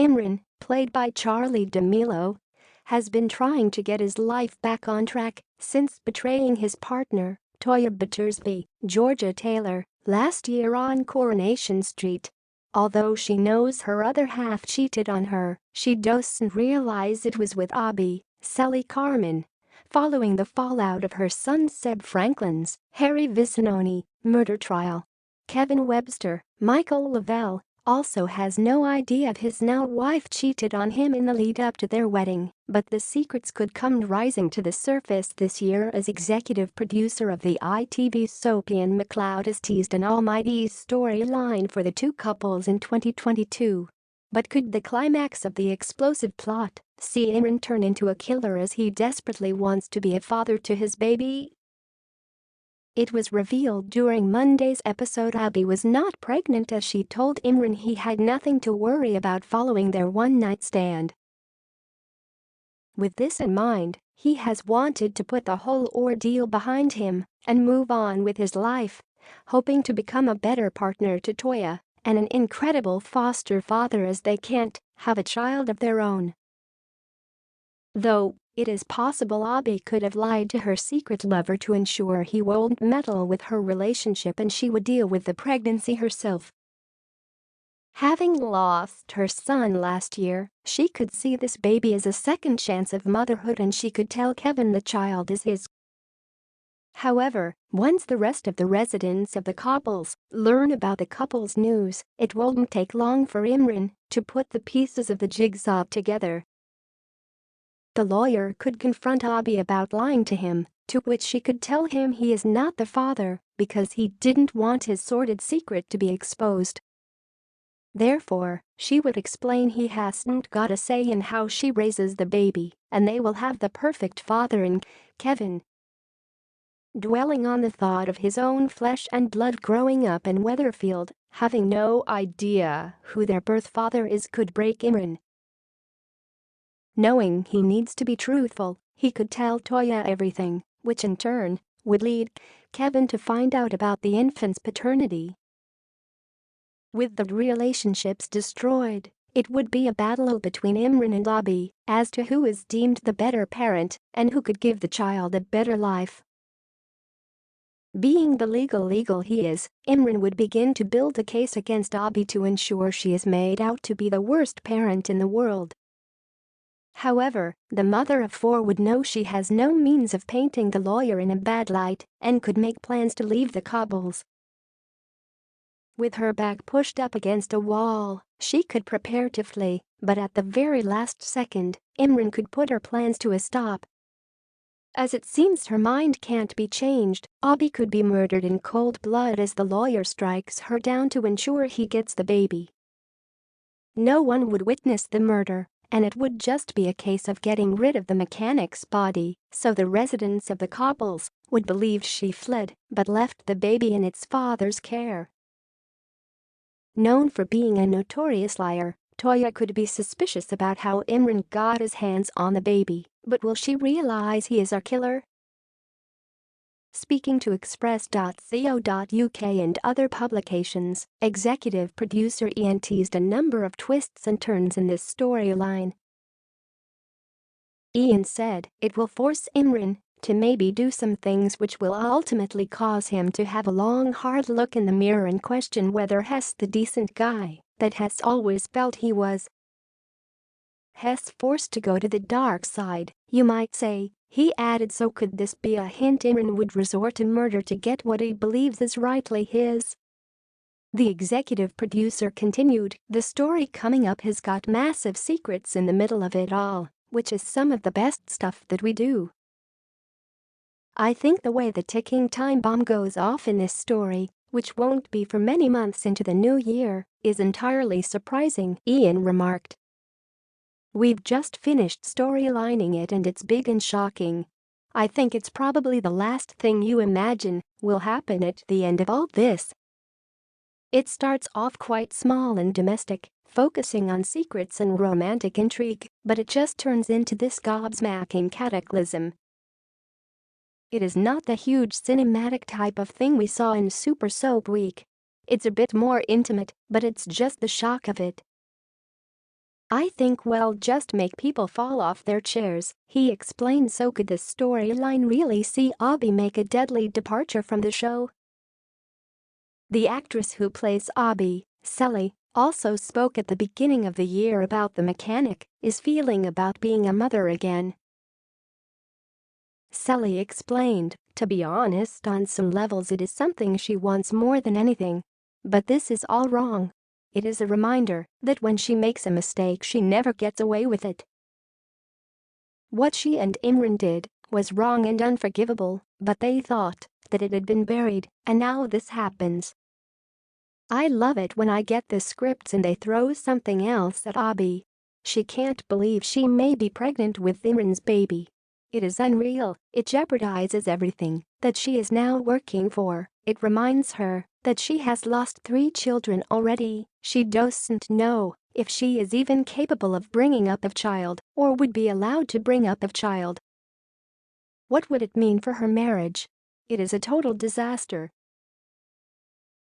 Imran, played by Charlie D'Amelio, has been trying to get his life back on track since betraying his partner, Toya Battersby, Georgia Taylor, last year on Coronation Street. Although she knows her other half cheated on her, she doesn't realize it was with Abi, Sally Carmen. Following the fallout of her son Seb Franklin's Harry Vicinoni murder trial. Kevin Webster, Michael Lavelle, also has no idea if his now wife cheated on him in the lead-up to their wedding, but the secrets could come rising to the surface this year as executive producer of the ITV soap Ian McLeod has teased an almighty storyline for the two couples in 2022. But could the climax of the explosive plot see Imran turn into a killer as he desperately wants to be a father to his baby? It was revealed during Monday's episode Abi was not pregnant as she told Imran he had nothing to worry about following their one-night stand. With this in mind, he has wanted to put the whole ordeal behind him and move on with his life, hoping to become a better partner to Toya and an incredible foster father as they can't have a child of their own. Though, it is possible Abi could have lied to her secret lover to ensure he won't meddle with her relationship and she would deal with the pregnancy herself. Having lost her son last year, she could see this baby as a second chance of motherhood and she could tell Kevin the child is his. However, once the rest of the residents of the Cobbles learn about the couple's news, it won't take long for Imran to put the pieces of the jigsaw together. The lawyer could confront Abi about lying to him, to which she could tell him he is not the father because he didn't want his sordid secret to be exposed. Therefore, she would explain he hasn't got a say in how she raises the baby and they will have the perfect father in Kevin. Dwelling on the thought of his own flesh and blood growing up in Weatherfield, having no idea who their birth father is could break Imran. Knowing he needs to be truthful, he could tell Toya everything, which in turn would lead Kevin to find out about the infant's paternity. With the relationships destroyed, it would be a battle between Imran and Abi as to who is deemed the better parent and who could give the child a better life. Being the legal he is, Imran would begin to build a case against Abi to ensure she is made out to be the worst parent in the world. However, the mother of four would know she has no means of painting the lawyer in a bad light and could make plans to leave the Cobbles. With her back pushed up against a wall, she could prepare to flee, but at the very last second, Imran could put her plans to a stop. As it seems her mind can't be changed, Abi could be murdered in cold blood as the lawyer strikes her down to ensure he gets the baby. No one would witness the murder, and it would just be a case of getting rid of the mechanic's body, so the residents of the Cobbles would believe she fled but left the baby in its father's care. Known for being a notorious liar, Toya could be suspicious about how Imran got his hands on the baby, but will she realize he is our killer? Speaking to Express.co.uk and other publications, executive producer Ian teased a number of twists and turns in this storyline. Ian said it will force Imran to maybe do some things which will ultimately cause him to have a long hard look in the mirror and question whether he's the decent guy that Hess always felt he was. Hess forced to go to the dark side, you might say, he added, so could this be a hint Imran would resort to murder to get what he believes is rightly his? The executive producer continued, the story coming up has got massive secrets in the middle of it all, which is some of the best stuff that we do. I think the way the ticking time bomb goes off in this story, which won't be for many months into the new year, is entirely surprising, Ian remarked. We've just finished storylining it and it's big and shocking. I think it's probably the last thing you imagine will happen at the end of all this. It starts off quite small and domestic, focusing on secrets and romantic intrigue, but it just turns into this gobsmacking cataclysm. It is not the huge cinematic type of thing we saw in Super Soap Week. It's a bit more intimate, but it's just the shock of it. I think we'll just make people fall off their chairs, he explained. So could the storyline really see Abi make a deadly departure from the show? The actress who plays Abi, Sally, also spoke at the beginning of the year about the mechanic is feeling about being a mother again. Sally explained, to be honest, on some levels it is something she wants more than anything. But this is all wrong. It is a reminder that when she makes a mistake she never gets away with it. What she and Imran did was wrong and unforgivable, but they thought that it had been buried, and now this happens. I love it when I get the scripts and they throw something else at Abi. She can't believe she may be pregnant with Imran's baby. It is unreal, it jeopardizes everything that she is now working for. It reminds her that she has lost 3 children already. She doesn't know if she is even capable of bringing up a child or would be allowed to bring up a child. What would it mean for her marriage? It is a total disaster.